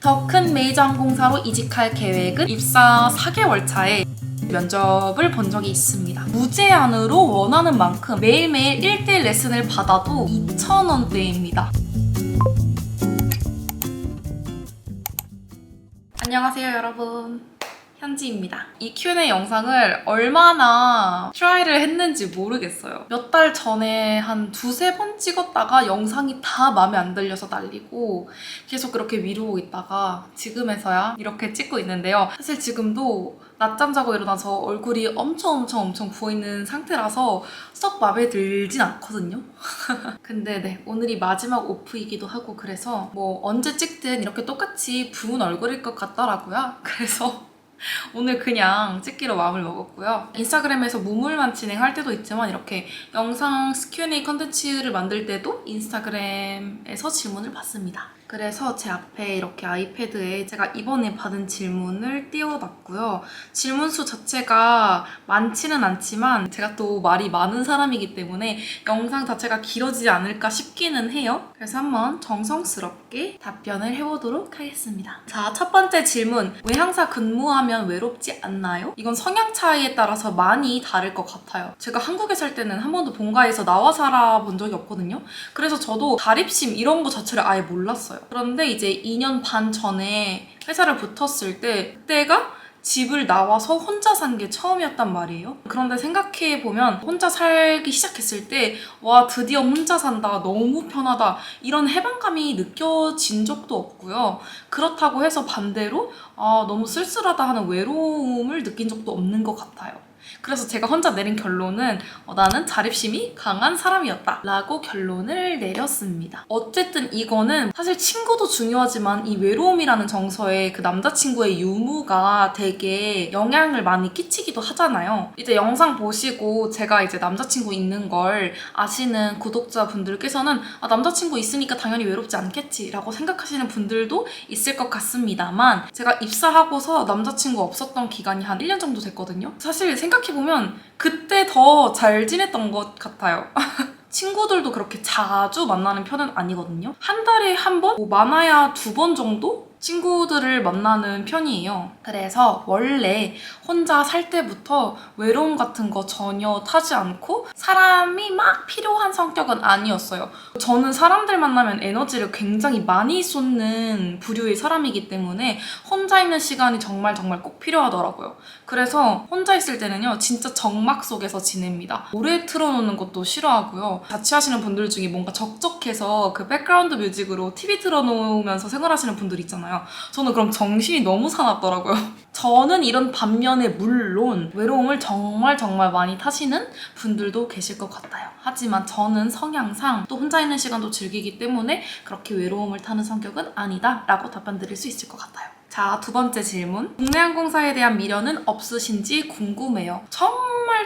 더 큰 메이저 항공사로 이직할 계획은 입사 4개월 차에 면접을 본 적이 있습니다. 무제한으로 원하는 만큼 매일매일 1대1 레슨을 받아도 2,000원대입니다. 안녕하세요 여러분, 현지입니다. 이 Q&A 영상을 얼마나 트라이를 했는지 모르겠어요. 몇 달 전에 한 두세 번 찍었다가 영상이 다 마음에 안 들려서 날리고 계속 그렇게 미루고 있다가 지금에서야 이렇게 찍고 있는데요. 사실 지금도 낮잠 자고 일어나서 얼굴이 엄청 부어있는 상태라서 썩 마음에 들진 않거든요. 근데 네, 오늘이 마지막 오프이기도 하고 그래서 뭐 언제 찍든 이렇게 똑같이 부은 얼굴일 것 같더라고요. 그래서 오늘 그냥 찍기로 마음을 먹었고요. 인스타그램에서 무물만 진행할 때도 있지만 이렇게 영상 Q&A 컨텐츠를 만들 때도 인스타그램에서 질문을 받습니다. 그래서 제 앞에 이렇게 아이패드에 제가 이번에 받은 질문을 띄워봤고요. 질문 수 자체가 많지는 않지만 제가 또 말이 많은 사람이기 때문에 영상 자체가 길어지지 않을까 싶기는 해요. 그래서 한번 정성스럽게 답변을 해보도록 하겠습니다. 자, 첫 번째 질문. 외항사 근무하면 외롭지 않나요? 이건 성향 차이에 따라서 많이 다를 것 같아요. 제가 한국에 살 때는 한 번도 본가에서 나와 살아본 적이 없거든요. 그래서 저도 자립심 이런 거 자체를 아예 몰랐어요. 그런데 이제 2년 반 전에 회사를 붙었을 때 그때가 집을 나와서 혼자 산 게 처음이었단 말이에요. 그런데 생각해보면 혼자 살기 시작했을 때 와, 드디어 혼자 산다, 너무 편하다, 이런 해방감이 느껴진 적도 없고요. 그렇다고 해서 반대로 너무 쓸쓸하다 하는 외로움을 느낀 적도 없는 것 같아요. 그래서 제가 혼자 내린 결론은 나는 자립심이 강한 사람이었다 라고 결론을 내렸습니다. 어쨌든 이거는 사실 친구도 중요하지만 이 외로움이라는 정서에 그 남자친구의 유무가 되게 영향을 많이 끼치기도 하잖아요. 이제 영상 보시고 제가 이제 남자친구 있는 걸 아시는 구독자분들께서는 남자친구 있으니까 당연히 외롭지 않겠지 라고 생각하시는 분들도 있을 것 같습니다만, 제가 입사하고서 남자친구 없었던 기간이 한 1년 정도 됐거든요. 사실 생각해보면 그때 더 잘 지냈던 것 같아요. 친구들도 그렇게 자주 만나는 편은 아니거든요. 한 달에 한 번? 뭐 많아야 2번 정도? 친구들을 만나는 편이에요. 그래서 원래 혼자 살 때부터 외로움 같은 거 전혀 타지 않고 사람이 막 필요한 성격은 아니었어요. 저는 사람들 만나면 에너지를 굉장히 많이 쏟는 부류의 사람이기 때문에 혼자 있는 시간이 정말 꼭 필요하더라고요. 그래서 혼자 있을 때는요, 진짜 정막 속에서 지냅니다. 노래 틀어놓는 것도 싫어하고요. 자취하시는 분들 중에 뭔가 적적해서 그 백그라운드 뮤직으로 TV 틀어놓으면서 생활하시는 분들 있잖아요. 저는 그럼 정신이 너무 사납더라고요. 저는 이런 반면에 물론 외로움을 정말 많이 타시는 분들도 계실 것 같아요. 하지만 저는 성향상 또 혼자 있는 시간도 즐기기 때문에 그렇게 외로움을 타는 성격은 아니다 라고 답변 드릴 수 있을 것 같아요. 자, 두 번째 질문. 국내 항공사에 대한 미련은 없으신지 궁금해요.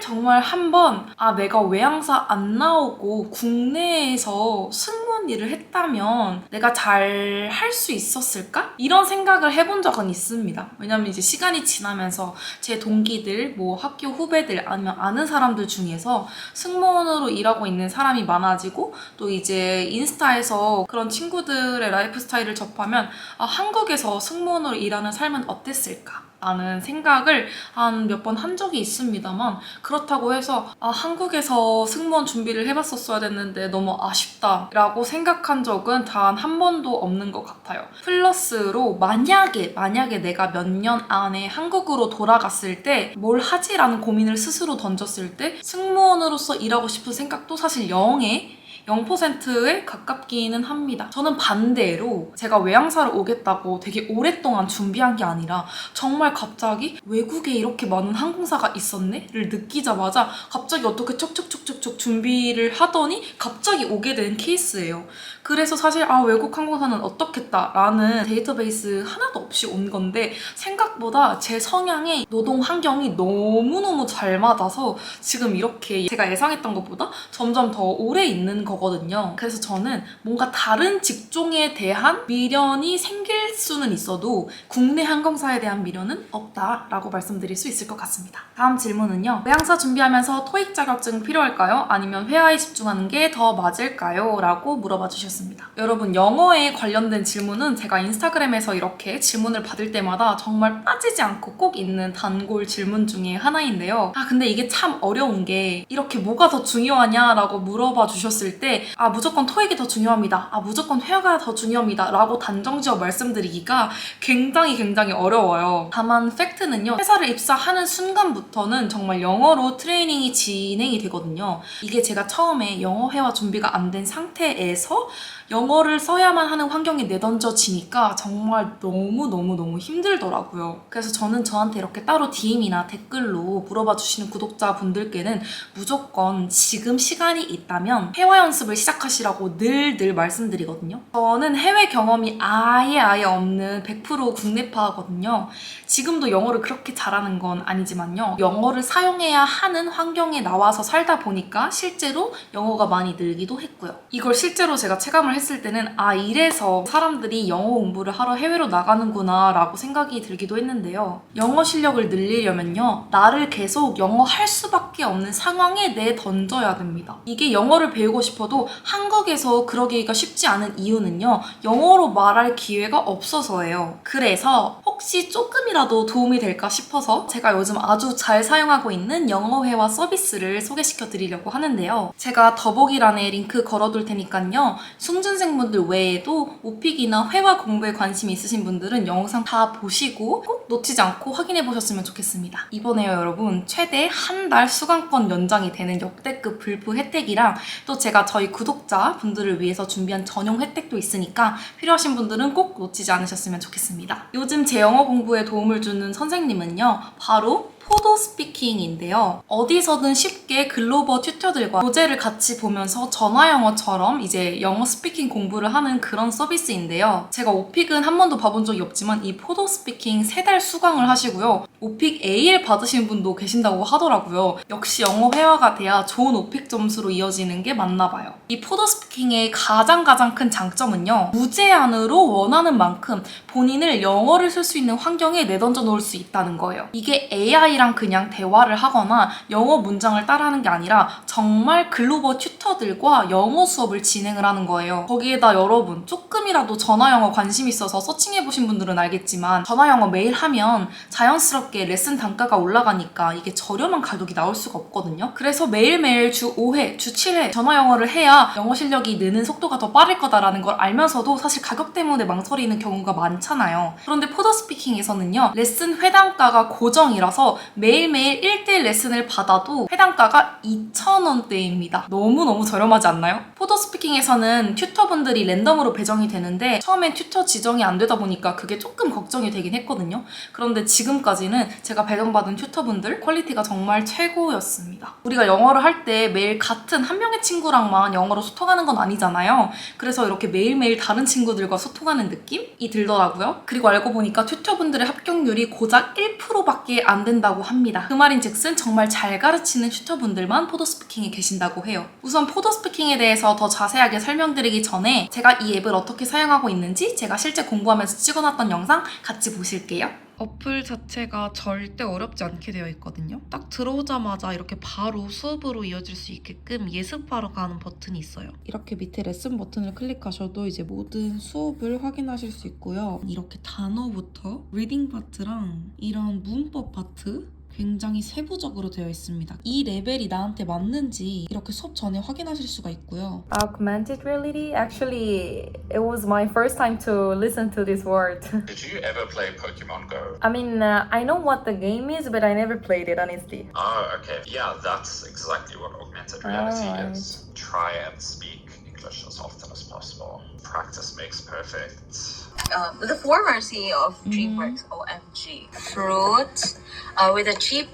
정말 한번 내가 외항사 안 나오고 국내에서 승무원 일을 했다면 내가 잘 할 수 있었을까? 이런 생각을 해본 적은 있습니다. 왜냐면 이제 시간이 지나면서 제 동기들, 뭐 학교 후배들 아니면 아는 사람들 중에서 승무원으로 일하고 있는 사람이 많아지고, 또 이제 인스타에서 그런 친구들의 라이프 스타일을 접하면 한국에서 승무원으로 일하는 삶은 어땠을까? 라는 생각을 한 몇 번 한 적이 있습니다만, 그렇다고 해서 한국에서 승무원 준비를 해봤었어야 됐는데 너무 아쉽다 라고 생각한 적은 단 한 번도 없는 것 같아요. 플러스로 만약에 내가 몇 년 안에 한국으로 돌아갔을 때 뭘 하지? 라는 고민을 스스로 던졌을 때 승무원으로서 일하고 싶은 생각도 사실 0%에 가깝기는 합니다. 저는 반대로 제가 외항사를 오겠다고 되게 오랫동안 준비한 게 아니라 정말 갑자기 외국에 이렇게 많은 항공사가 있었네? 를 느끼자마자 갑자기 어떻게 촉촉 준비를 하더니 갑자기 오게 된 케이스예요. 그래서 사실 외국 항공사는 어떻겠다 라는 데이터베이스 하나도 없이 온 건데, 생각보다 제 성향에 노동 환경이 너무너무 잘 맞아서 지금 이렇게 제가 예상했던 것보다 점점 더 오래 있는 것 거거든요. 그래서 저는 뭔가 다른 직종에 대한 미련이 생길 수는 있어도 국내 항공사에 대한 미련은 없다라고 말씀드릴 수 있을 것 같습니다. 다음 질문은요. 외항사 준비하면서 토익 자격증 필요할까요? 아니면 회화에 집중하는 게 더 맞을까요? 라고 물어봐 주셨습니다. 여러분, 영어에 관련된 질문은 제가 인스타그램에서 이렇게 질문을 받을 때마다 정말 빠지지 않고 꼭 있는 단골 질문 중에 하나인데요. 근데 이게 참 어려운 게 이렇게 뭐가 더 중요하냐라고 물어봐 주셨을 때 무조건 토익이 더 중요합니다. 무조건 회화가 더 중요합니다. 라고 단정지어 말씀드리기가 굉장히 어려워요. 다만 팩트는요. 회사를 입사하는 순간부터는 정말 영어로 트레이닝이 진행이 되거든요. 이게 제가 처음에 영어 회화 준비가 안 된 상태에서 영어를 써야만 하는 환경에 내던져지니까 정말 너무 힘들더라고요. 그래서 저는 저한테 이렇게 따로 DM이나 댓글로 물어봐 주시는 구독자분들께는 무조건 지금 시간이 있다면 회화 연습을 시작하시라고 늘 말씀드리거든요. 저는 해외 경험이 아예 없는 100% 국내파거든요. 지금도 영어를 그렇게 잘하는 건 아니지만요. 영어를 사용해야 하는 환경에 나와서 살다 보니까 실제로 영어가 많이 늘기도 했고요. 이걸 실제로 제가 체감을 했을 때는 이래서 사람들이 영어 공부를 하러 해외로 나가는구나 라고 생각이 들기도 했는데요. 영어 실력을 늘리려면요. 나를 계속 영어 할 수밖에 없는 상황에 내던져야 됩니다. 이게 영어를 배우고 싶어도 한국에서 그러기가 쉽지 않은 이유는요. 영어로 말할 기회가 없어서예요. 그래서 혹시 조금이라도 도움이 될까 싶어서 제가 요즘 아주 잘 사용하고 있는 영어 회화 서비스를 소개시켜 드리려고 하는데요. 제가 더보기란에 링크 걸어둘 테니까요. 승준생분들 외에도 오픽이나 회화 공부에 관심 있으신 분들은 영상 다 보시고 꼭 놓치지 않고 확인해 보셨으면 좋겠습니다. 이번에요 여러분 최대 한 달 수강권 연장이 되는 역대급 불프 혜택이랑 또 제가 저희 구독자분들을 위해서 준비한 전용 혜택도 있으니까 필요하신 분들은 꼭 놓치지 않으셨으면 좋겠습니다. 요즘 제 영어 공부에 도움을 주는 선생님은요 바로 포도 스피킹인데요. 어디서든 쉽게 글로벌 튜터들과 교재를 같이 보면서 전화 영어처럼 이제 영어 스피킹 공부를 하는 그런 서비스인데요. 제가 오픽은 한 번도 봐본 적이 없지만 이 포도 스피킹 3달 수강을 하시고요. 오픽 AL 받으신 분도 계신다고 하더라고요. 역시 영어 회화가 돼야 좋은 오픽 점수로 이어지는 게 맞나 봐요. 이 포도 스피킹의 가장 큰 장점은요. 무제한으로 원하는 만큼 본인을 영어를 쓸 수 있는 환경에 내던져 놓을 수 있다는 거예요. 이게 AI랑 그냥 대화를 하거나 영어 문장을 따라하는 게 아니라 정말 글로벌 튜터들과 영어 수업을 진행을 하는 거예요. 거기에다 여러분 조금이라도 전화 영어 관심 있어서 서칭해보신 분들은 알겠지만 전화 영어 매일 하면 자연스럽게 레슨 단가가 올라가니까 이게 저렴한 가격이 나올 수가 없거든요. 그래서 매일매일 주 5회, 주 7회 전화 영어를 해야 영어 실력이 느는 속도가 더 빠를 거다라는 걸 알면서도 사실 가격 때문에 망설이는 경우가 많잖아요. 그런데 포더 스피킹에서는요. 레슨 회당가가 고정이라서 매일매일 1대1 레슨을 받아도 회당가가 2,000원대입니다. 너무너무 저렴하지 않나요? 포더 스피킹에서는 튜터분들이 랜덤으로 배정이 되는데 처음엔 튜터 지정이 안 되다 보니까 그게 조금 걱정이 되긴 했거든요. 그런데 지금까지는 제가 배정받은 튜터분들 퀄리티가 정말 최고였습니다. 우리가 영어를 할 때 매일 같은 한 명의 친구랑만 영어로 소통하는 건 아니잖아요. 그래서 이렇게 매일매일 다른 친구들과 소통하는 느낌이 들더라고요. 그리고 알고 보니까 튜터분들의 합격률이 고작 1%밖에 안 된다고 합니다. 그 말인즉슨 정말 잘 가르치는 튜터분들만 포더 스피킹에 계신다고 해요. 우선 포더 스피킹에 대해서 더 자세하게 설명드리기 전에 제가 이 앱을 어떻게 사용하고 있는지 제가 실제 공부하면서 찍어놨던 영상 같이 보실게요. 어플 자체가 절대 어렵지 않게 되어 있거든요. 딱 들어오자마자 이렇게 바로 수업으로 이어질 수 있게끔 예습하러 가는 버튼이 있어요. 이렇게 밑에 레슨 버튼을 클릭하셔도 이제 모든 수업을 확인하실 수 있고요. 이렇게 단어부터 리딩 파트랑 이런 문법 파트 굉장히 세부적으로 되어 있습니다. 이 레벨이 나한테 맞는지 이렇게 수업 전에 확인하실 수가 있고요. Augmented reality? Actually, it was my first time to listen to this word. Did you ever play Pokemon Go? I mean, I know what the game is, but I never played it, honestly. Oh, okay. Yeah, that's exactly what augmented reality Alright. is. Try and speak English as often as possible. Practice makes perfect. The former CEO of DreamWorks, OMG, fruit with a cheap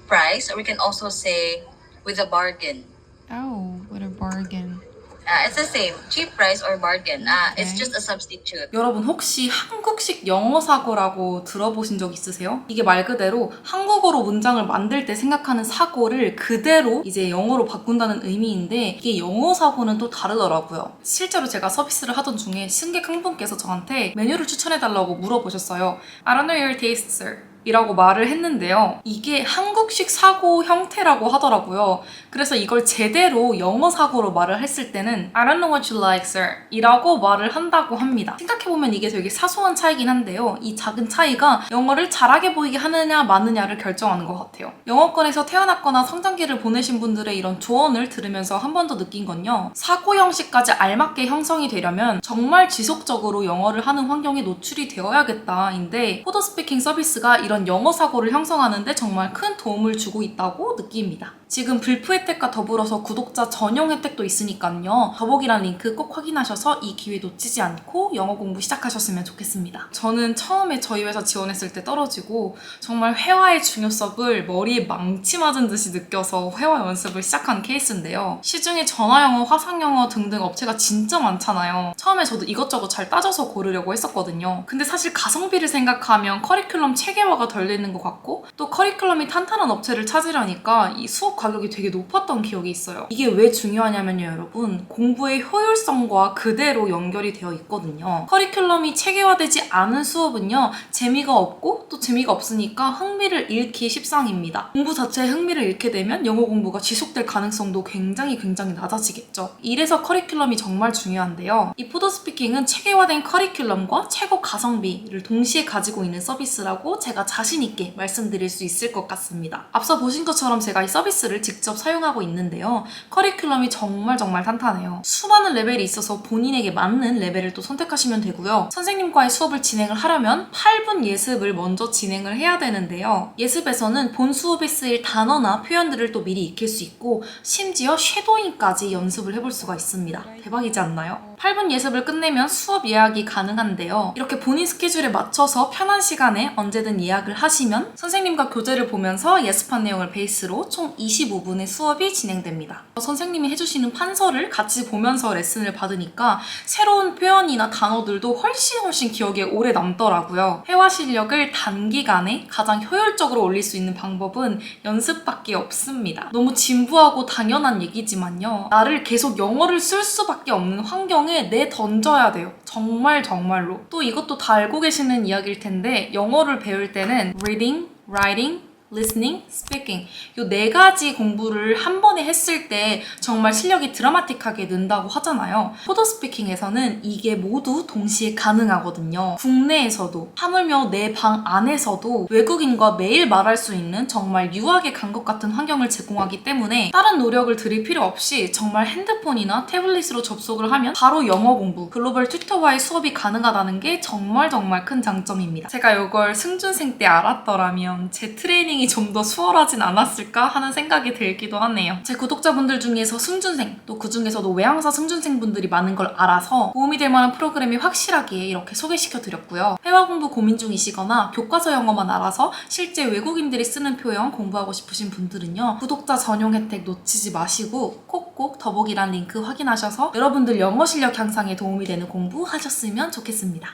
price, or we can also say with a bargain. Oh, what a bargain. It's the same, cheap price or bargain. It's just a substitute. 여러분 혹시 한국식 영어 사고라고 들어보신 적 있으세요? 이게 말 그대로 한국어로 문장을 만들 때 생각하는 사고를 그대로 이제 영어로 바꾼다는 의미인데 이게 영어 사고는 또 다르더라고요. 실제로 제가 서비스를 하던 중에 승객 한 분께서 저한테 메뉴를 추천해달라고 물어보셨어요. I don't know your taste, sir. 이라고 말을 했는데요. 이게 한국식 사고 형태라고 하더라고요. 그래서 이걸 제대로 영어 사고로 말을 했을 때는 I don't know what you like, sir. 이라고 말을 한다고 합니다. 생각해보면 이게 되게 사소한 차이긴 한데요. 이 작은 차이가 영어를 잘하게 보이게 하느냐 마느냐를 결정하는 것 같아요. 영어권에서 태어났거나 성장기를 보내신 분들의 이런 조언을 들으면서 한 번 더 느낀 건요. 사고 형식까지 알맞게 형성이 되려면 정말 지속적으로 영어를 하는 환경에 노출이 되어야겠다인데 포더 스피킹 서비스가 이런 영어 사고를 형성하는데 정말 큰 도움을 주고 있다고 느낍니다. 지금 불프 혜택과 더불어서 구독자 전용 혜택도 있으니까요. 더보기란 링크 꼭 확인하셔서 이 기회 놓치지 않고 영어 공부 시작하셨으면 좋겠습니다. 저는 처음에 저희 회사 지원했을 때 떨어지고 정말 회화의 중요성을 머리에 망치 맞은 듯이 느껴서 회화 연습을 시작한 케이스인데요. 시중에 전화영어, 화상영어 등등 업체가 진짜 많잖아요. 처음에 저도 이것저것 잘 따져서 고르려고 했었거든요. 근데 사실 가성비를 생각하면 커리큘럼 체계화가 덜 되는 것 같고 또 커리큘럼이 탄탄한 업체를 찾으려니까 이 수업 가격이 되게 높았던 기억이 있어요. 이게 왜 중요하냐면요, 여러분. 공부의 효율성과 그대로 연결이 되어 있거든요. 커리큘럼이 체계화되지 않은 수업은요, 재미가 없고 또 재미가 없으니까 흥미를 잃기 십상입니다. 공부 자체에 흥미를 잃게 되면 영어 공부가 지속될 가능성도 굉장히 낮아지겠죠. 이래서 커리큘럼이 정말 중요한데요. 이 포더 스피킹은 체계화된 커리큘럼과 최고 가성비를 동시에 가지고 있는 서비스라고 제가 자신 있게 말씀드릴 수 있을 것 같습니다. 앞서 보신 것처럼 제가 이 서비스를 직접 사용하고 있는데요. 커리큘럼이 정말 탄탄해요. 수많은 레벨이 있어서 본인에게 맞는 레벨을 또 선택하시면 되고요. 선생님과의 수업을 진행을 하려면 8분 예습을 먼저 진행을 해야 되는데요. 예습에서는 본 수업에 쓰일 단어나 표현들을 또 미리 익힐 수 있고 심지어 쉐도잉까지 연습을 해볼 수가 있습니다. 대박이지 않나요? 8분 예습을 끝내면 수업 예약이 가능한데요. 이렇게 본인 스케줄에 맞춰서 편한 시간에 언제든 예약을 하시면 선생님과 교재를 보면서 예습한 내용을 베이스로 총 25분의 수업이 진행됩니다. 선생님이 해주시는 판서를 같이 보면서 레슨을 받으니까 새로운 표현이나 단어들도 훨씬 기억에 오래 남더라고요. 회화 실력을 단기간에 가장 효율적으로 올릴 수 있는 방법은 연습밖에 없습니다. 너무 진부하고 당연한 얘기지만요. 나를 계속 영어를 쓸 수밖에 없는 환경에 내던져야 돼요. 정말로. 또 이것도 다 알고 계시는 이야기일 텐데 영어를 배울 때는 reading, writing, listening, speaking 이 4가지 공부를 한 번에 했을 때 정말 실력이 드라마틱하게 는다고 하잖아요. 포더 스피킹에서는 이게 모두 동시에 가능하거든요. 국내에서도 하물며 내 방 안에서도 외국인과 매일 말할 수 있는 정말 유학에 간 것 같은 환경을 제공하기 때문에 다른 노력을 들일 필요 없이 정말 핸드폰이나 태블릿으로 접속을 하면 바로 영어 공부, 글로벌 튜터와의 수업이 가능하다는 게 정말 큰 장점입니다. 제가 이걸 승준생 때 알았더라면 제 트레이닝이 좀 더 수월하진 않았을까 하는 생각이 들기도 하네요. 제 구독자분들 중에서 승준생, 또 그중에서도 외항사 승준생분들이 많은 걸 알아서 도움이 될 만한 프로그램이 확실하게 이렇게 소개시켜드렸고요. 회화 공부 고민 중이시거나 교과서 영어만 알아서 실제 외국인들이 쓰는 표현 공부하고 싶으신 분들은요. 구독자 전용 혜택 놓치지 마시고 꼭 더보기란 링크 확인하셔서 여러분들 영어 실력 향상에 도움이 되는 공부 하셨으면 좋겠습니다.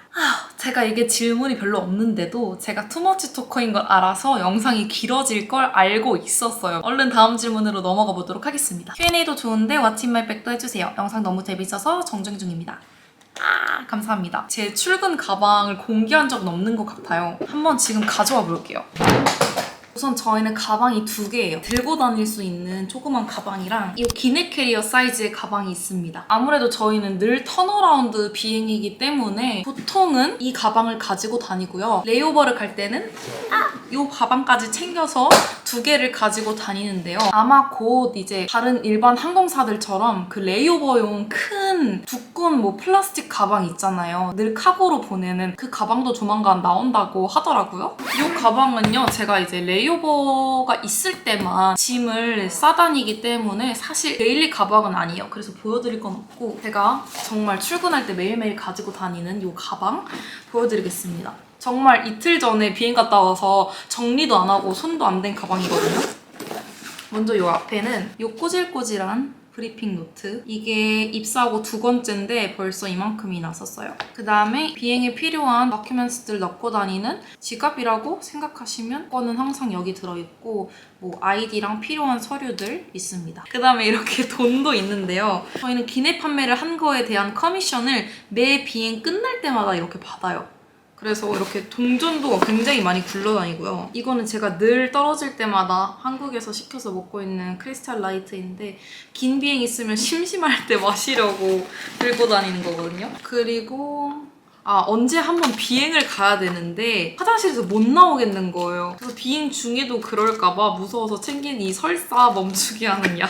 제가 이게 질문이 별로 없는데도 제가 투머치 토커인 걸 알아서 영상이 길어질 걸 알고 있었어요. 얼른 다음 질문으로 넘어가 보도록 하겠습니다. Q&A도 좋은데 What's in my bag도 해주세요. 영상 너무 재밌어서 정주행 중입니다. 감사합니다. 제 출근 가방을 공개한 적은 없는 것 같아요. 한번 지금 가져와 볼게요. 우선 저희는 가방이 2개예요. 들고 다닐 수 있는 조그만 가방이랑 이 기내 캐리어 사이즈의 가방이 있습니다. 아무래도 저희는 늘 턴어라운드 비행이기 때문에 보통은 이 가방을 가지고 다니고요. 레이오버를 갈 때는 이 가방까지 챙겨서 2개를 가지고 다니는데요. 아마 곧 이제 다른 일반 항공사들처럼 그 레이오버용 큰 두꺼운 플라스틱 가방 있잖아요. 늘 카고로 보내는 그 가방도 조만간 나온다고 하더라고요. 이 가방은요. 제가 이제 레이오버가 있을 때만 짐을 싸다니기 때문에 사실 데일리 가방은 아니에요. 그래서 보여드릴 건 없고 제가 정말 출근할 때 매일매일 가지고 다니는 이 가방 보여드리겠습니다. 정말 이틀 전에 비행 갔다 와서 정리도 안 하고 손도 안 댄 가방이거든요. 먼저 이 앞에는 이 꼬질꼬질한 브리핑 노트. 이게 입사하고 2번째인데 벌써 이만큼이나 썼어요. 그 다음에 비행에 필요한 다큐멘트들 넣고 다니는 지갑이라고 생각하시면 거는 항상 여기 들어있고 뭐 아이디랑 필요한 서류들 있습니다. 그 다음에 이렇게 돈도 있는데요. 저희는 기내 판매를 한 거에 대한 커미션을 매 비행 끝날 때마다 이렇게 받아요. 그래서 이렇게 동전도 굉장히 많이 굴러다니고요. 이거는 제가 늘 떨어질 때마다 한국에서 시켜서 먹고 있는 크리스탈 라이트인데 긴 비행 있으면 심심할 때 마시려고 들고 다니는 거거든요. 그리고 언제 한번 비행을 가야 되는데 화장실에서 못 나오겠는 거예요. 그래서 비행 중에도 그럴까봐 무서워서 챙긴 이 설사 멈추게 하는 약.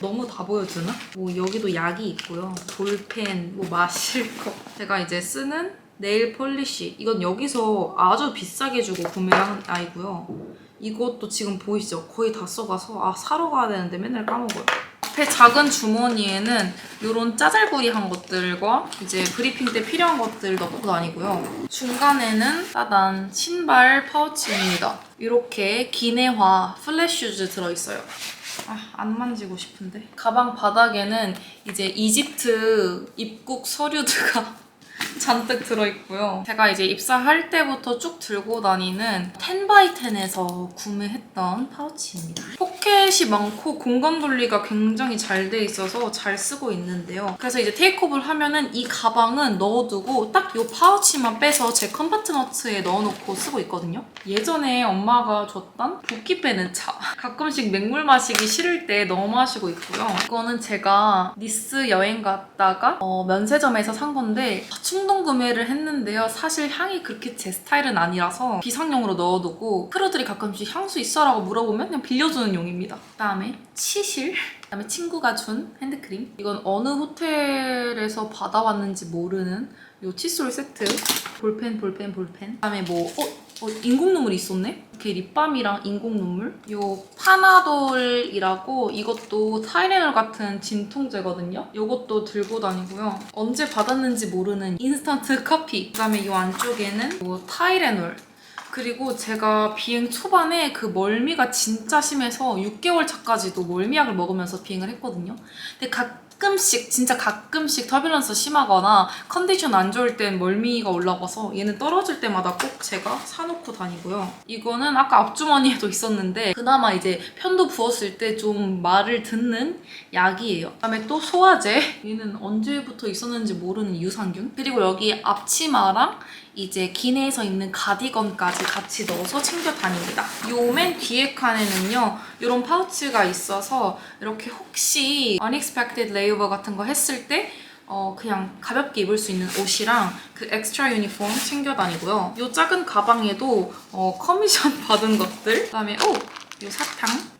너무 다 보여주나? 뭐 여기도 약이 있고요. 볼펜, 뭐 마실 거. 제가 이제 쓰는 네일 폴리쉬. 이건 여기서 아주 비싸게 주고 구매한 아이고요. 이것도 지금 보이시죠? 거의 다 써가서 사러 가야 되는데 맨날 까먹어요. 앞에 작은 주머니에는 이런 짜잘구리한 것들과 이제 브리핑 때 필요한 것들 넣고 다니고요. 중간에는 따단 신발 파우치입니다. 이렇게 기내화 플랫슈즈 들어있어요. 안 만지고 싶은데. 가방 바닥에는 이제 이집트 입국 서류드가 잔뜩 들어있고요. 제가 이제 입사할 때부터 쭉 들고 다니는 10x10에서 구매했던 파우치입니다. 포켓이 많고 공간 분리가 굉장히 잘 돼 있어서 잘 쓰고 있는데요. 그래서 이제 테이크오프를 하면은 이 가방은 넣어두고 딱 이 파우치만 빼서 제 컴파트먼트에 넣어놓고 쓰고 있거든요. 예전에 엄마가 줬던 붓기 빼는 차. 가끔씩 맹물 마시기 싫을 때 넣어 마시고 있고요. 이거는 제가 니스 여행 갔다가 면세점에서 산 건데 충동 구매를 했는데요. 사실 향이 그렇게 제 스타일은 아니라서 비상용으로 넣어두고 크루들이 가끔씩 향수 있어라고 물어보면 그냥 빌려주는 용입니다. 그다음에 치실, 그다음에 친구가 준 핸드크림. 이건 어느 호텔에서 받아왔는지 모르는 요 칫솔 세트. 볼펜. 그다음에 뭐 인공 눈물이 있었네? 이렇게 립밤이랑 인공 눈물. 요 파나돌이라고 이것도 타이레놀 같은 진통제거든요. 요것도 들고 다니고요. 언제 받았는지 모르는 인스턴트 커피. 그다음에 요 안쪽에는 요 타이레놀. 그리고 제가 비행 초반에 그 멀미가 진짜 심해서 6개월 차까지도 멀미약을 먹으면서 비행을 했거든요. 근데 가끔씩, 진짜 가끔씩 터뷸런스 심하거나 컨디션 안 좋을 땐 멀미가 올라가서 얘는 떨어질 때마다 꼭 제가 사놓고 다니고요. 이거는 아까 앞주머니에도 있었는데 그나마 이제 편도 부었을 때 좀 말을 듣는 약이에요. 그다음에 또 소화제. 얘는 언제부터 있었는지 모르는 유산균. 그리고 여기 앞치마랑 이제 기내에서 입는 가디건까지 같이 넣어서 챙겨 다닙니다. 요 맨 뒤에 칸에는요, 이런 파우치가 있어서 이렇게 혹시 unexpected layover 같은 거 했을 때 그냥 가볍게 입을 수 있는 옷이랑 그 엑스트라 유니폼 챙겨 다니고요. 요 작은 가방에도 커미션 받은 것들. 그다음에 요 사탕.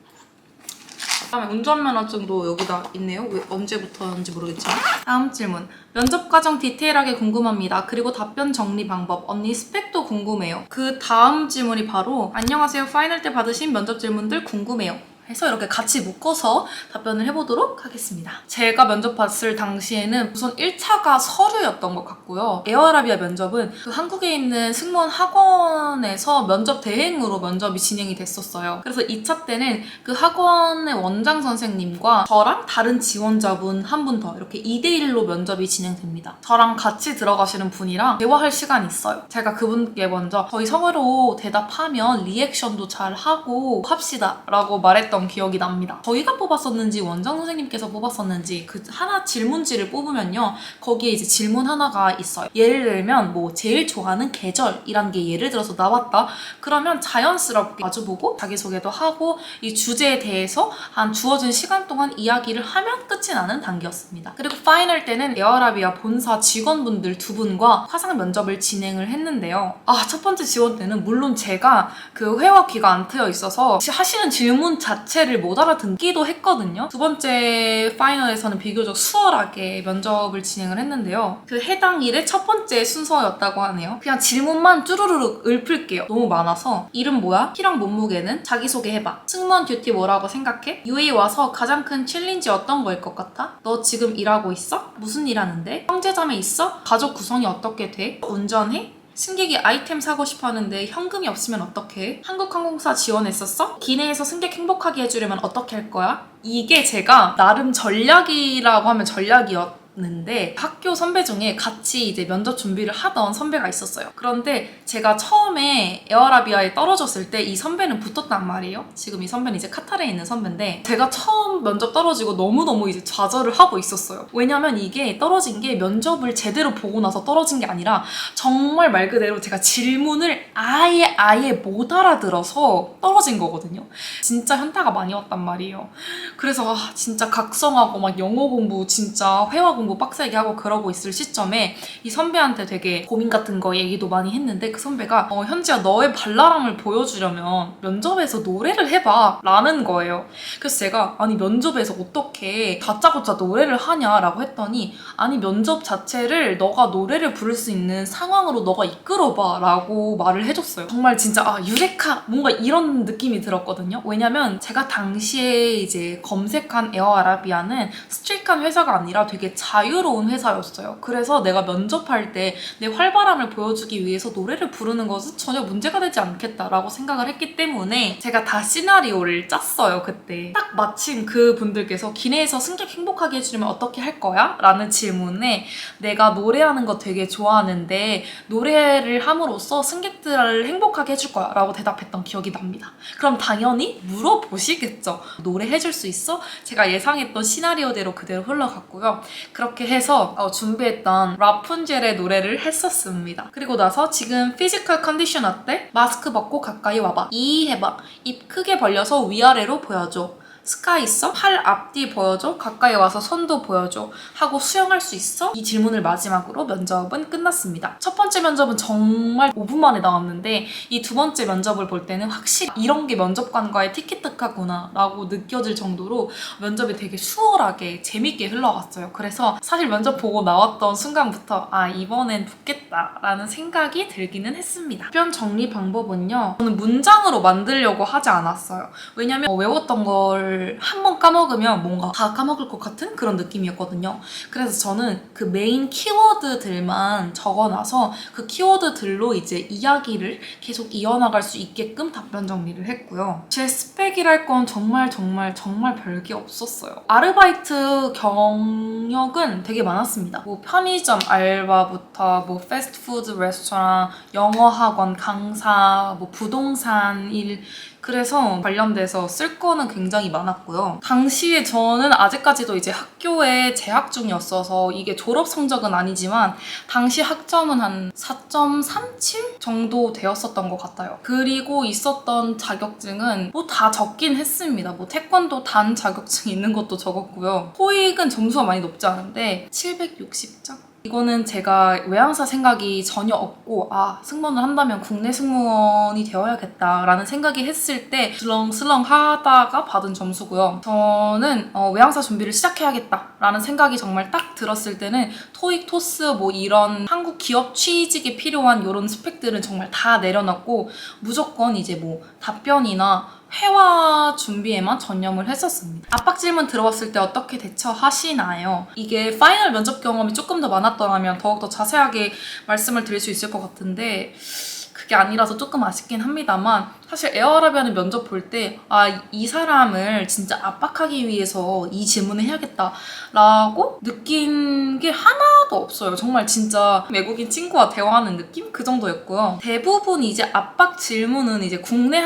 그다음에 운전면허증도 여기다 있네요. 왜 언제부터인지 모르겠지만. 다음 질문. 면접 과정 디테일하게 궁금합니다. 그리고 답변 정리 방법. 언니 스펙도 궁금해요. 그 다음 질문이 바로 안녕하세요. 파이널 때 받으신 면접 질문들 궁금해요. 해서 이렇게 같이 묶어서 답변을 해보도록 하겠습니다. 제가 면접 봤을 당시에는 우선 1차가 서류였던 것 같고요. 에어아라비아 면접은 그 한국에 있는 승무원 학원에서 면접 대행으로 면접이 진행이 됐었어요. 그래서 2차 때는 그 학원의 원장 선생님과 저랑 다른 지원자분 한 분 더 이렇게 2대1로 면접이 진행됩니다. 저랑 같이 들어가시는 분이랑 대화할 시간이 있어요. 제가 그분께 먼저 저희 성어로 대답하면 리액션도 잘 하고 합시다 라고 말했던 기억이 납니다. 저희가 뽑았었는지 원장 선생님께서 뽑았었는지 그 하나 질문지를 뽑으면요. 거기에 이제 질문 하나가 있어요. 예를 들면 뭐 제일 좋아하는 계절이란 게 예를 들어서 나왔다. 그러면 자연스럽게 마주보고 자기소개도 하고 이 주제에 대해서 한 주어진 시간 동안 이야기를 하면 끝이 나는 단계였습니다. 그리고 파이널 때는 에어아라비아 본사 직원분들 2분과 화상 면접을 진행을 했는데요. 첫 번째 지원 때는 물론 제가 그 회화 귀가 안 트여 있어서 하시는 질문 자체를 못 알아듣기도 했거든요. 두 번째 파이널에서는 비교적 수월하게 면접을 진행을 했는데요. 그 해당 일의 첫 번째 순서였다고 하네요. 그냥 질문만 쭈루루룩 읊을게요. 너무 많아서. 이름 뭐야? 키랑 몸무게는? 자기소개해봐. 승무원 듀티 뭐라고 생각해? UAE 와서 가장 큰 챌린지 어떤 거일 것 같아? 너 지금 일하고 있어? 무슨 일 하는데? 형제자매 있어? 가족 구성이 어떻게 돼? 운전해? 승객이 아이템 사고 싶어 하는데 현금이 없으면 어떡해? 한국항공사 지원했었어? 기내에서 승객 행복하게 해주려면 어떻게 할 거야? 이게 제가 나름 전략이라고 하면 전략이었는데 학교 선배 중에 같이 이제 면접 준비를 하던 선배가 있었어요. 그런데 제가 처음에 에어아라비아에 떨어졌을 때 이 선배는 붙었단 말이에요. 지금 이 선배는 이제 카타르에 있는 선배인데 제가 처음 면접 떨어지고 너무너무 이제 좌절을 하고 있었어요. 왜냐면 이게 떨어진 게 면접을 제대로 보고 나서 떨어진 게 아니라 정말 말 그대로 제가 질문을 아예 못 알아들어서 떨어진 거거든요. 진짜 현타가 많이 왔단 말이에요. 그래서 진짜 각성하고 막 영어 공부 진짜 회화 공부 빡세게 하고 그러고 있을 시점에 이 선배한테 되게 고민 같은 거 얘기도 많이 했는데 그 선배가 현지야 너의 발랄함을 보여주려면 면접에서 노래를 해봐 라는 거예요. 그래서 제가 아니 면접에서 어떻게 다짜고짜 노래를 하냐라고 했더니 아니 면접 자체를 너가 노래를 부를 수 있는 상황으로 너가 이끌어봐 라고 말을 해줬어요. 정말 진짜 유레카 뭔가 이런 느낌이 들었거든요. 왜냐면 제가 당시에 이제 검색한 에어아라비아는 스트릭한 회사가 아니라 되게 자유로운 회사였어요. 그래서 내가 면접할 때 내 활발함을 보여주기 위해서 노래를 부르는 것은 전혀 문제가 되지 않겠다라고 생각을 했기 때문에 제가 다 시나리오를 짰어요. 그때 딱 마침 그 분들께서 기내에서 승객 행복하게 해주려면 어떻게 할 거야? 라는 질문에 내가 노래하는 거 되게 좋아하는데 노래를 함으로써 승객들을 행복하게 해줄 거야 라고 대답했던 기억이 납니다. 그럼 당연히 물어보시겠죠. 노래 해줄 수 있어? 제가 예상했던 시나리오대로 그대로 흘러갔고요. 그렇게 해서 준비했던 라푼젤의 노래를 했었습니다. 그리고 나서 지금 피지컬 컨디션 어때? 마스크 벗고 가까이 와봐. 이 해봐. 입 크게 벌려서 위아래로 보여줘. 스카 있어? 팔 앞뒤 보여줘? 가까이 와서 손도 보여줘. 하고 수영할 수 있어? 이 질문을 마지막으로 면접은 끝났습니다. 첫 번째 면접은 정말 5분 만에 나왔는데 이 두 번째 면접을 볼 때는 확실히 이런 게 면접관과의 티키타카구나 라고 느껴질 정도로 면접이 되게 수월하게 재밌게 흘러갔어요. 그래서 사실 면접 보고 나왔던 순간부터 이번엔 붙겠다 라는 생각이 들기는 했습니다. 답변 정리 방법은요. 저는 문장으로 만들려고 하지 않았어요. 왜냐면 외웠던 걸 한 번 까먹으면 뭔가 다 까먹을 것 같은 그런 느낌이었거든요. 그래서 저는 그 메인 키워드들만 적어놔서 그 키워드들로 이제 이야기를 계속 이어나갈 수 있게끔 답변 정리를 했고요. 제 스펙이랄 건 정말 별게 없었어요. 아르바이트 경력은 되게 많았습니다. 뭐 편의점 알바부터 뭐 패스트푸드 레스토랑, 영어 학원 강사, 뭐 부동산 일 그래서 관련돼서 쓸 거는 굉장히 많았고요. 당시에 저는 아직까지도 이제 학교에 재학 중이었어서 이게 졸업 성적은 아니지만 당시 학점은 한 4.37 정도 되었었던 것 같아요. 그리고 있었던 자격증은 뭐 다 적긴 했습니다. 뭐 태권도 단 자격증이 있는 것도 적었고요. 토익은 점수가 많이 높지 않은데 760점? 이거는 제가 외항사 생각이 전혀 없고 승무원을 한다면 국내 승무원이 되어야겠다라는 생각이 했을 때 슬렁슬렁 하다가 받은 점수고요. 저는 외항사 준비를 시작해야겠다라는 생각이 정말 딱 들었을 때는 토익, 토스 뭐 이런 한국 기업 취직에 필요한 이런 스펙들은 정말 다 내려놨고 무조건 이제 뭐 답변이나 회화 준비에만 전념을 했었습니다. 압박 질문 들어왔을 때 어떻게 대처하시나요? 이게 파이널 면접 경험이 조금 더 많았더라면 더욱더 자세하게 말씀을 드릴 수 있을 것 같은데 그게 아니라서 조금 아쉽긴 합니다만 사실 에어아라비아는 면접 볼 때 이 사람을 진짜 압박하기 위해서 이 질문을 해야겠다라고 느낀 게 하나도 없어요. 정말 진짜 외국인 친구와 대화하는 느낌? 그 정도였고요. 대부분 이제 압박 질문은 이제 국내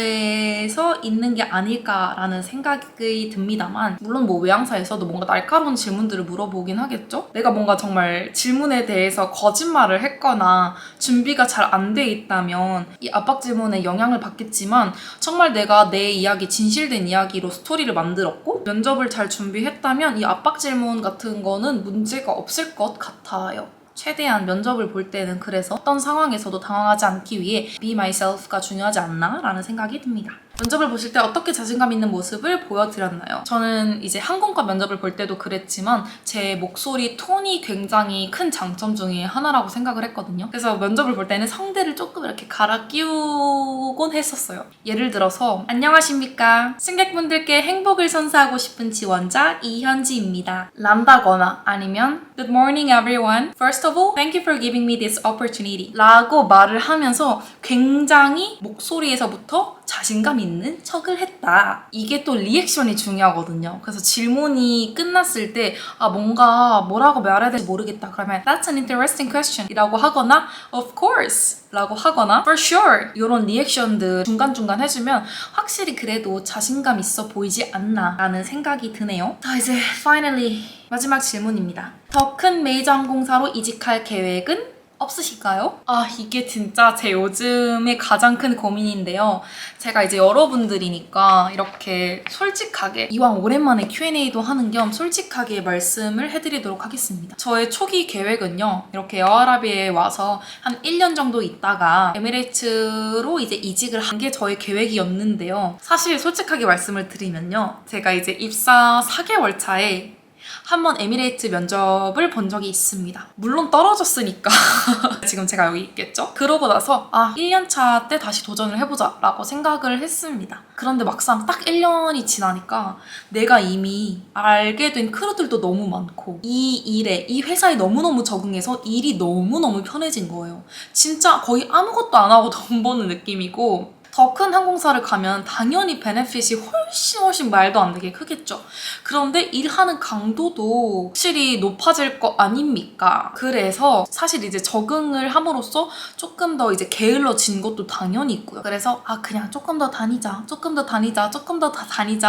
항공사에서 있는 게 아닐까라는 생각이 듭니다만 물론 뭐 외항사에서도 뭔가 날카로운 질문들을 물어보긴 하겠죠? 내가 뭔가 정말 질문에 대해서 거짓말을 했거나 준비가 잘 안 돼 있다면 이 압박 질문에 영향을 받겠지만 정말 내가 내 이야기, 진실된 이야기로 스토리를 만들었고 면접을 잘 준비했다면 이 압박 질문 같은 거는 문제가 없을 것 같아요. 최대한 면접을 볼 때는 그래서 어떤 상황에서도 당황하지 않기 위해 be myself가 중요하지 않나 라는 생각이 듭니다. 면접을 보실 때 어떻게 자신감 있는 모습을 보여드렸나요? 저는 이제 항공과 면접을 볼 때도 그랬지만 제 목소리 톤이 굉장히 큰 장점 중에 하나라고 생각을 했거든요. 그래서 면접을 볼 때는 성대를 조금 이렇게 갈아 끼우곤 했었어요. 예를 들어서 안녕하십니까. 승객분들께 행복을 선사하고 싶은 지원자 이현지입니다. 란다거나 아니면 Good morning everyone. First of all, thank you for giving me this opportunity. 라고 말을 하면서 굉장히 목소리에서부터 자신감 있는 척을 했다. 이게 또 리액션이 중요하거든요. 그래서 질문이 끝났을 때 뭔가 뭐라고 말해야 될지 모르겠다. 그러면 That's an interesting question 이라고 하거나 Of course 라고 하거나 For sure 이런 리액션들 중간중간 해주면 확실히 그래도 자신감 있어 보이지 않나 라는 생각이 드네요. 자, 이제 finally 마지막 질문입니다. 더 큰 메이저 항공사로 이직할 계획은 없으실까요? 이게 진짜 제 요즘의 가장 큰 고민인데요. 제가 이제 여러분들이니까 이렇게 솔직하게 이왕 오랜만에 Q&A도 하는 겸 솔직하게 말씀을 해드리도록 하겠습니다. 저의 초기 계획은요. 이렇게 에어아라비아에 와서 한 1년 정도 있다가 에미레이츠로 이제 이직을 한 게 저의 계획이었는데요. 사실 솔직하게 말씀을 드리면요. 제가 이제 입사 4개월 차에 한번 에미레이트 면접을 본 적이 있습니다. 물론 떨어졌으니까 지금 제가 여기 있겠죠? 그러고 나서 1년차 때 다시 도전을 해보자 라고 생각을 했습니다. 그런데 막상 딱 1년이 지나니까 내가 이미 알게 된 크루들도 너무 많고 이 일에, 이 회사에 너무너무 적응해서 일이 너무너무 편해진 거예요. 진짜 거의 아무것도 안 하고 돈 버는 느낌이고 더 큰 항공사를 가면 당연히 베네핏이 훨씬 말도 안 되게 크겠죠. 그런데 일하는 강도도 확실히 높아질 거 아닙니까? 그래서 사실 이제 적응을 함으로써 조금 더 이제 게을러진 것도 당연히 있고요. 그래서 그냥 조금 더 다니자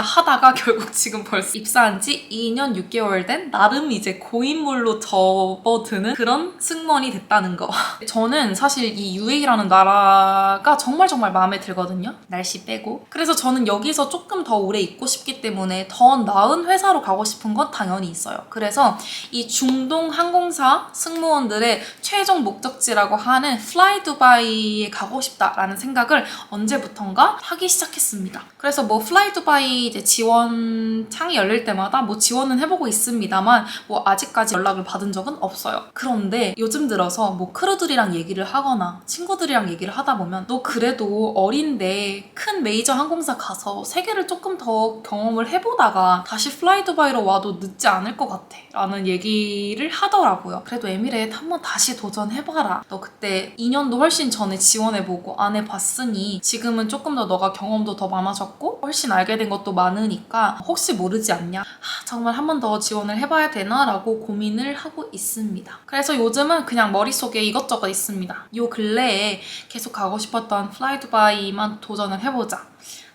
하다가 결국 지금 벌써 입사한 지 2년 6개월 된 나름 이제 고인물로 접어드는 그런 승무원이 됐다는 거. 저는 사실 이 UAE라는 나라가 정말 마음에 들거든요. 날씨 빼고. 그래서 저는 여기서 조금 더 오래 있고 싶기 때문에 더 나은 회사로 가고 싶은 건 당연히 있어요. 그래서 이 중동 항공사 승무원들의 최종 목적지라고 하는 플라이 두바이에 가고 싶다라는 생각을 언제부턴가 하기 시작했습니다. 그래서 플라이 두바이 이제 지원창이 열릴 때마다 지원은 해보고 있습니다만 아직까지 연락을 받은 적은 없어요. 그런데 요즘 들어서 크루들이랑 얘기를 하거나 친구들이랑 얘기를 하다 보면 너 그래도 어린데 큰 메이저 항공사 가서 세계를 조금 더 경험을 해보다가 다시 플라이 두바이로 와도 늦지 않을 것 같아 라는 얘기를 하더라고요. 그래도 에미레이트 한번 다시 도전해봐라. 너 그때 2년도 훨씬 전에 지원해보고 안 해봤으니 지금은 조금 더 너가 경험도 더 많아졌고 훨씬 알게 된 것도 많으니까 혹시 모르지 않냐? 정말 한 번 더 지원을 해봐야 되나? 라고 고민을 하고 있습니다. 그래서 요즘은 그냥 머릿속에 이것저것 있습니다. 요 근래에 계속 가고 싶었던 플라이 두바이만 도전을 해보자.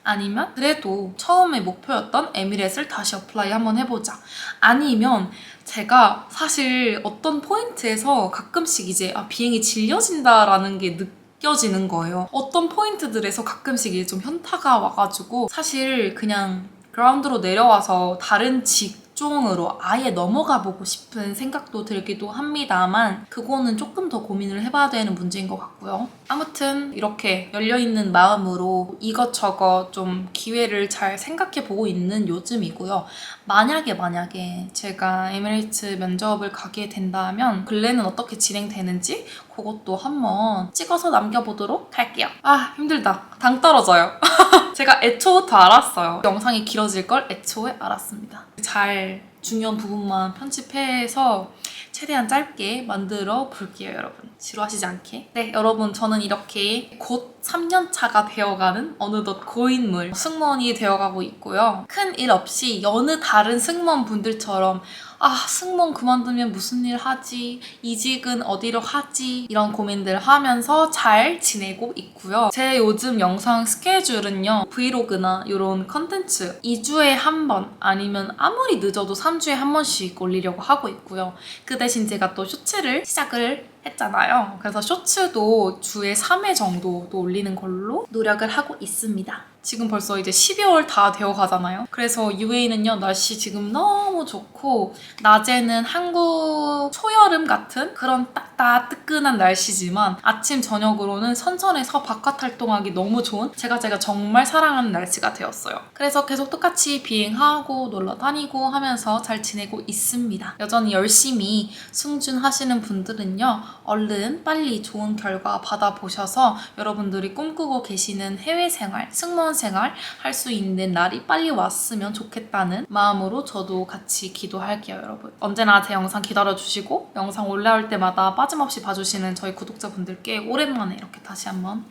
아니면 그래도 처음에 목표였던 에미레이트를 다시 어플라이 한번 해보자. 아니면 제가 사실 어떤 포인트에서 가끔씩 이제 비행이 질려진다라는 게 느껴지는 거예요. 어떤 포인트들에서 가끔씩 이제 좀 현타가 와가지고 사실 그냥 그라운드로 내려와서 다른 직종으로 아예 넘어가 보고 싶은 생각도 들기도 합니다만 그거는 조금 더 고민을 해봐야 되는 문제인 것 같고요. 아무튼 이렇게 열려있는 마음으로 이것저것 좀 기회를 잘 생각해보고 있는 요즘이고요. 만약에 제가 에미레이트 면접을 가게 된다면 근래는 어떻게 진행되는지 그것도 한번 찍어서 남겨보도록 할게요. 힘들다. 당 떨어져요. 제가 애초부터 알았어요. 영상이 길어질 걸 애초에 알았습니다. 잘 중요한 부분만 편집해서 최대한 짧게 만들어 볼게요, 여러분. 지루하시지 않게. 네, 여러분, 저는 이렇게 곧 3년차가 되어가는 어느덧 고인물 승무원이 되어가고 있고요. 큰 일 없이 여느 다른 승무원분들처럼 승무원 그만두면 무슨 일 하지? 이직은 어디로 하지? 이런 고민들 하면서 잘 지내고 있고요. 제 요즘 영상 스케줄은요. 브이로그나 이런 컨텐츠 2주에 한 번 아니면 아무리 늦어도 3주에 한 번씩 올리려고 하고 있고요. 그 대신 제가 또 쇼츠를 시작을 했잖아요. 그래서 쇼츠도 주에 3회 정도도 올리는 걸로 노력을 하고 있습니다. 지금 벌써 이제 12월 다 되어 가잖아요. 그래서 UAE는요, 날씨 지금 너무 좋고 낮에는 한국 초여름 같은 그런 따뜻한 날씨지만 아침 저녁으로는 선선해서 바깥 활동하기 너무 좋은 제가 정말 사랑하는 날씨가 되었어요. 그래서 계속 똑같이 비행하고 놀러 다니고 하면서 잘 지내고 있습니다. 여전히 열심히 승준하시는 분들은요, 얼른 빨리 좋은 결과 받아보셔서 여러분들이 꿈꾸고 계시는 해외 생활, 승무원 생활 할 수 있는 날이 빨리 왔으면 좋겠다는 마음으로 저도 같이 기도할게요, 여러분. 언제나 제 영상 기다려주시고 영상 올라올 때마다 빠짐없이 봐주시는 저희 구독자분들께 오랜만에 이렇게 다시 한번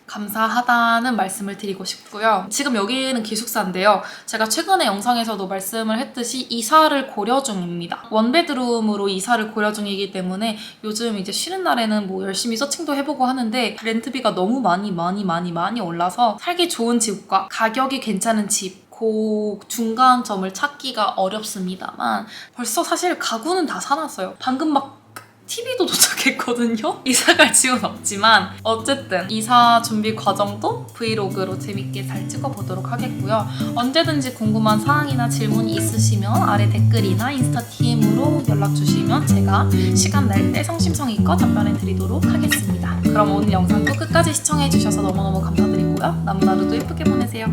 감사하다는 말씀을 드리고 싶고요. 지금 여기는 기숙사인데요. 제가 최근에 영상에서도 말씀을 했듯이 이사를 고려 중입니다. 원베드룸으로 이사를 고려 중이기 때문에 요즘 이제 쉬는 날에는 뭐 열심히 서칭도 해보고 하는데 렌트비가 너무 많이 올라서 살기 좋은 집과 가격이 괜찮은 집 그 중간점을 찾기가 어렵습니다만 벌써 사실 가구는 다 사놨어요. 방금 막 TV도 도착했거든요? 이사 갈 지은 없지만 어쨌든 이사 준비 과정도 브이로그로 재밌게 잘 찍어보도록 하겠고요. 언제든지 궁금한 사항이나 질문이 있으시면 아래 댓글이나 인스타 DM으로 연락주시면 제가 시간 날 때 성심성의껏 답변해드리도록 하겠습니다. 그럼 오늘 영상도 끝까지 시청해주셔서 너무너무 감사드리고요. 남은 하루도 예쁘게 보내세요.